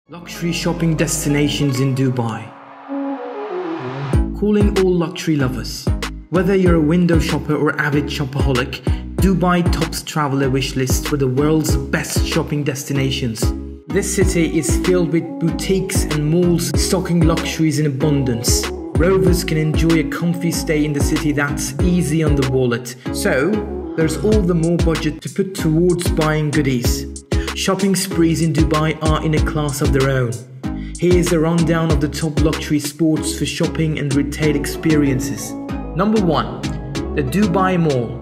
Luxury shopping destinations in Dubai. Calling all luxury lovers. Whether you're a window shopper or avid shopaholic, Dubai tops traveler wish lists for the world's best shopping destinations. This city is filled with boutiques and malls stocking luxuries in abundance. Rovers can enjoy a comfy stay in the city that's easy on the wallet. So, there's all the more budget to put towards buying goodies. Shopping sprees in Dubai are in a class of their own. Here's a rundown of the top luxury spots for shopping and retail experiences. Number 1. The Dubai Mall.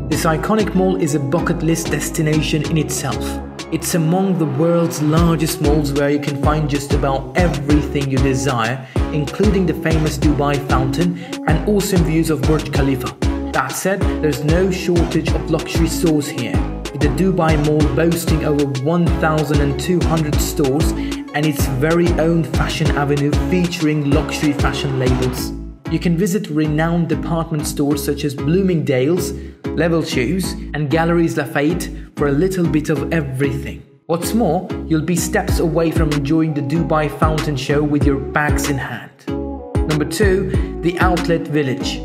This iconic mall is a bucket list destination in itself. It's among the world's largest malls where you can find just about everything you desire, including the famous Dubai fountain and awesome views of Burj Khalifa. That said, there's no shortage of luxury stores here, with the Dubai Mall boasting over 1,200 stores and its very own fashion avenue featuring luxury fashion labels. You can visit renowned department stores such as Bloomingdale's, Level Shoes and Galeries Lafayette for a little bit of everything. What's more, you'll be steps away from enjoying the Dubai Fountain Show with your bags in hand. Number 2. The Outlet Village.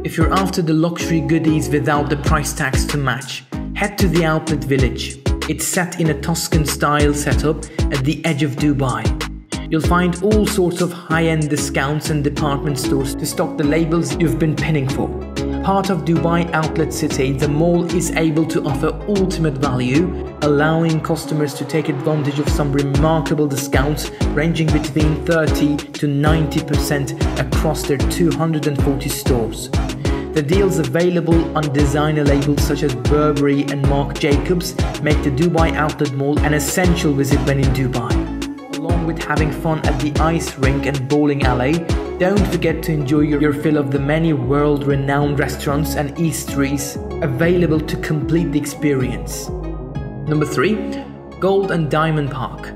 If you're after the luxury goodies without the price tags to match, head to the Outlet Village. It's set in a Tuscan style setup at the edge of Dubai. You'll find all sorts of high-end discounts and department stores to stock the labels you've been pinning for. Part of Dubai Outlet City, the mall is able to offer ultimate value, allowing customers to take advantage of some remarkable discounts ranging between 30 to 90% across their 240 stores. The deals available on designer labels such as Burberry and Marc Jacobs make the Dubai Outlet Mall an essential visit when in Dubai. Along with having fun at the ice rink and bowling alley, don't forget to enjoy your fill of the many world-renowned restaurants and eateries available to complete the experience. Number 3. Gold and Diamond Park.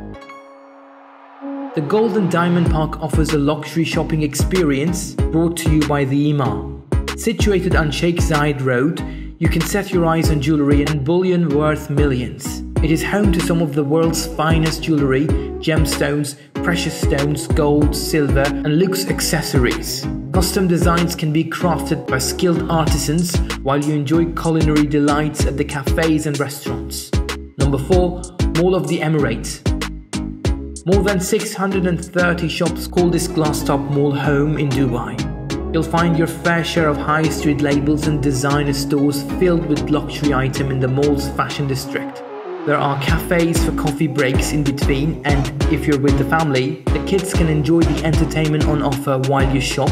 The Gold and Diamond Park offers a luxury shopping experience brought to you by the Ema. Situated on Sheikh Zayed Road, you can set your eyes on jewelry and bullion worth millions. It is home to some of the world's finest jewelry, gemstones, precious stones, gold, silver, and luxe accessories. Custom designs can be crafted by skilled artisans while you enjoy culinary delights at the cafés and restaurants. Number 4. Mall of the Emirates. More than 630 shops call this glass-top mall home in Dubai. You'll find your fair share of high street labels and designer stores filled with luxury items in the mall's fashion district. There are cafes for coffee breaks in between, and if you're with the family, the kids can enjoy the entertainment on offer while you shop,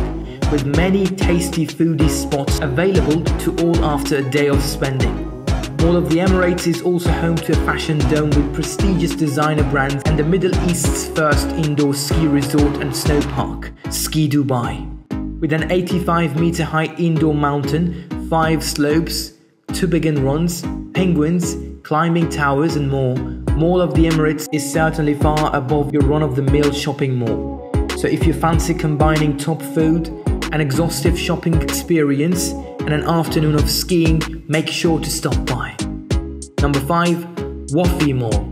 with many tasty foodie spots available to all after a day of spending. Mall of the Emirates is also home to a fashion dome with prestigious designer brands and the Middle East's first indoor ski resort and snow park, Ski Dubai. With an 85-meter high indoor mountain, 5 slopes, toboggan runs, penguins, climbing towers and more, Mall of the Emirates is certainly far above your run-of-the-mill shopping mall. So if you fancy combining top food, an exhaustive shopping experience and an afternoon of skiing, make sure to stop by. Number 5. Wafi Mall.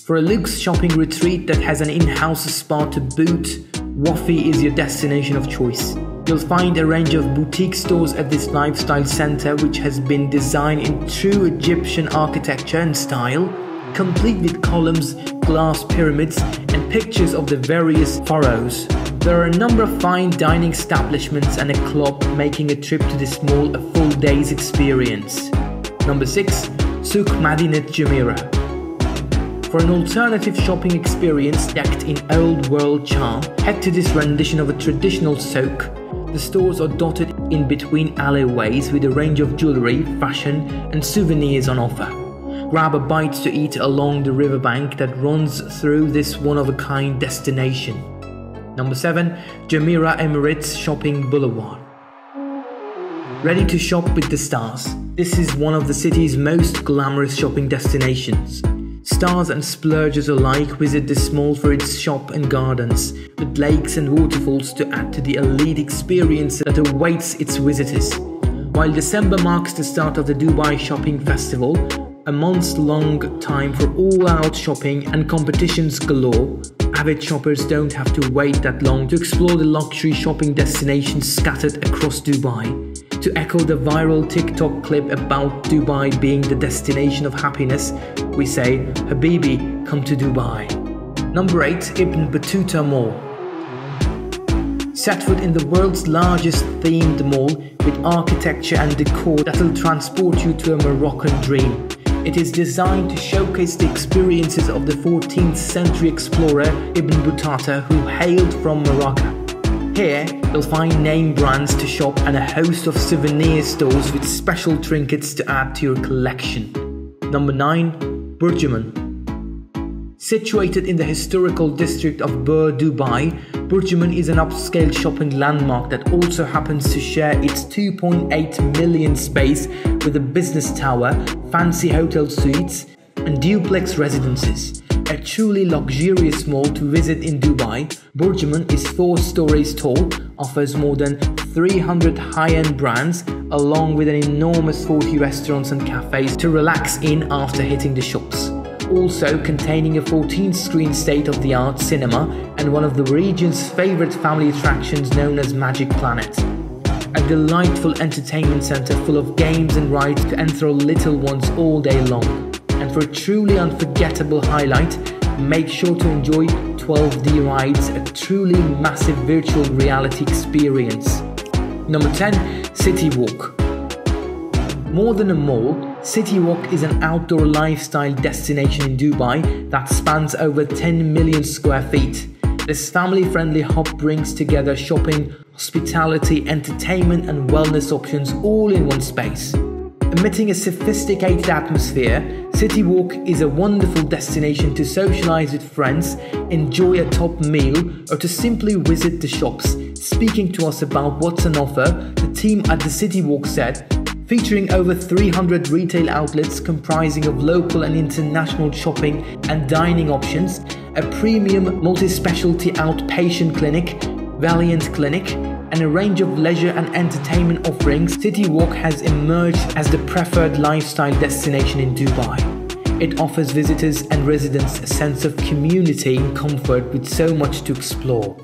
For a luxe shopping retreat that has an in-house spa to boot, Wafi is your destination of choice. You'll find a range of boutique stores at this lifestyle center which has been designed in true Egyptian architecture and style, complete with columns, glass pyramids and pictures of the various pharaohs. There are a number of fine dining establishments and a club, making a trip to this mall a full day's experience. Number 6. Souk Madinat Jamira. For an alternative shopping experience decked in old world charm, head to this rendition of a traditional souk. The stores are dotted in between alleyways with a range of jewelry, fashion and souvenirs on offer. Grab a bite to eat along the riverbank that runs through this one-of-a-kind destination. Number 7. Jamira Emirates Shopping Boulevard. Ready to shop with the stars? This is one of the city's most glamorous shopping destinations. Stars and splurgers alike visit this mall for its shop and gardens, with lakes and waterfalls to add to the elite experience that awaits its visitors. While December marks the start of the Dubai Shopping Festival, A months-long time for all-out shopping and competitions galore. Avid shoppers don't have to wait that long to explore the luxury shopping destinations scattered across Dubai. To echo the viral TikTok clip about Dubai being the destination of happiness, we say, Habibi, come to Dubai. Number 8. Ibn Battuta Mall. Set foot in the world's largest themed mall with architecture and decor that'll transport you to a Moroccan dream. It is designed to showcase the experiences of the 14th century explorer Ibn Battuta, who hailed from Morocco. Here, you'll find name brands to shop and a host of souvenir stores with special trinkets to add to your collection. Number 9. Burjman. Situated in the historical district of Dubai, Burjman is an upscale shopping landmark that also happens to share its 2.8 million space with a business tower, fancy hotel suites, and duplex residences. A truly luxurious mall to visit in Dubai, Burjman is 4 stories tall, offers more than 300 high-end brands, along with an enormous 40 restaurants and cafes to relax in after hitting the shops. Also containing a 14-screen state-of-the-art cinema and one of the region's favorite family attractions known as Magic Planet. A delightful entertainment center full of games and rides to enthrall little ones all day long. And for a truly unforgettable highlight, make sure to enjoy 12D rides, a truly massive virtual reality experience. Number 10. City Walk. More than a mall, City Walk is an outdoor lifestyle destination in Dubai that spans over 10 million square feet. This family-friendly hub brings together shopping, hospitality, entertainment and wellness options all in one space. Emitting a sophisticated atmosphere, City Walk is a wonderful destination to socialize with friends, enjoy a top meal, or to simply visit the shops. Speaking to us about what's on offer, the team at the City Walk said, featuring over 300 retail outlets comprising of local and international shopping and dining options, a premium multi-specialty outpatient clinic, Valiant Clinic, and a range of leisure and entertainment offerings, City Walk has emerged as the preferred lifestyle destination in Dubai. It offers visitors and residents a sense of community and comfort with so much to explore.